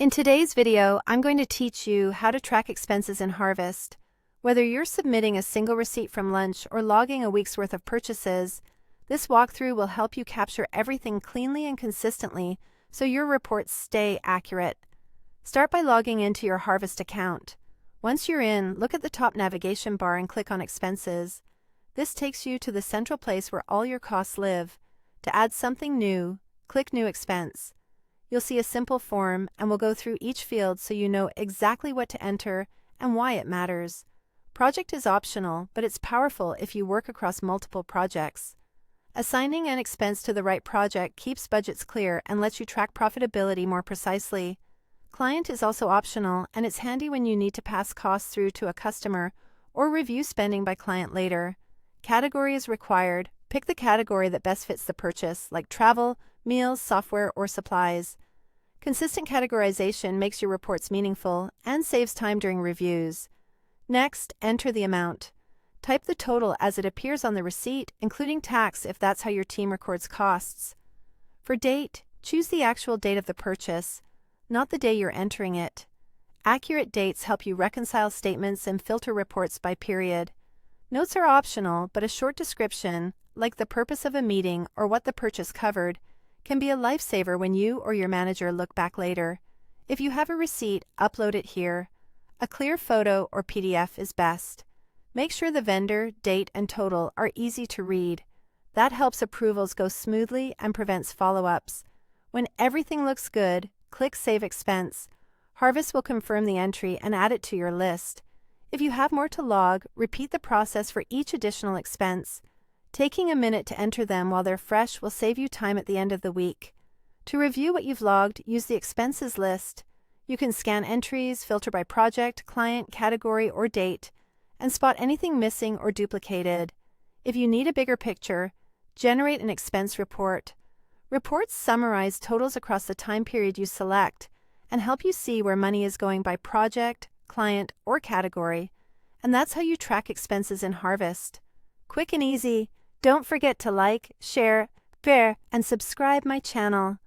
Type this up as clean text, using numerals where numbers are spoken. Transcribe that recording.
In today's video, I'm going to teach you how to track expenses in Harvest. Whether you're submitting a single receipt from lunch or logging a week's worth of purchases, this walkthrough will help you capture everything cleanly and consistently so your reports stay accurate. Start by logging into your Harvest account. Once you're in, look at the top navigation bar and click on Expenses. This takes you to the central place where all your costs live. To add something new, click New Expense. You'll see a simple form, and we'll go through each field so you know exactly what to enter and why it matters. Project is optional, but it's powerful if you work across multiple projects. Assigning an expense to the right project keeps budgets clear and lets you track profitability more precisely. Client is also optional, and it's handy when you need to pass costs through to a customer or review spending by client later. Category is required. Pick the category that best fits the purchase, like travel, meals, software, or supplies. Consistent categorization makes your reports meaningful and saves time during reviews. Next, enter the amount. Type the total as it appears on the receipt, including tax if that's how your team records costs. For date, choose the actual date of the purchase, not the day you're entering it. Accurate dates help you reconcile statements and filter reports by period. Notes are optional, but a short description, like the purpose of a meeting or what the purchase covered, can be a lifesaver when you or your manager look back later. If you have a receipt, upload it here. A clear photo or PDF is best. Make sure the vendor, date, and total are easy to read. That helps approvals go smoothly and prevents follow-ups. When everything looks good, click Save Expense. Harvest will confirm the entry and add it to your list. If you have more to log, repeat the process for each additional expense. Taking a minute to enter them while they're fresh will save you time at the end of the week. To review what you've logged, use the expenses list. You can scan entries, filter by project, client, category, or date, and spot anything missing or duplicated. If you need a bigger picture, generate an expense report. Reports summarize totals across the time period you select and help you see where money is going by project, client, or category. And that's how you track expenses in Harvest. Quick and easy. Don't forget to like, share, and subscribe my channel.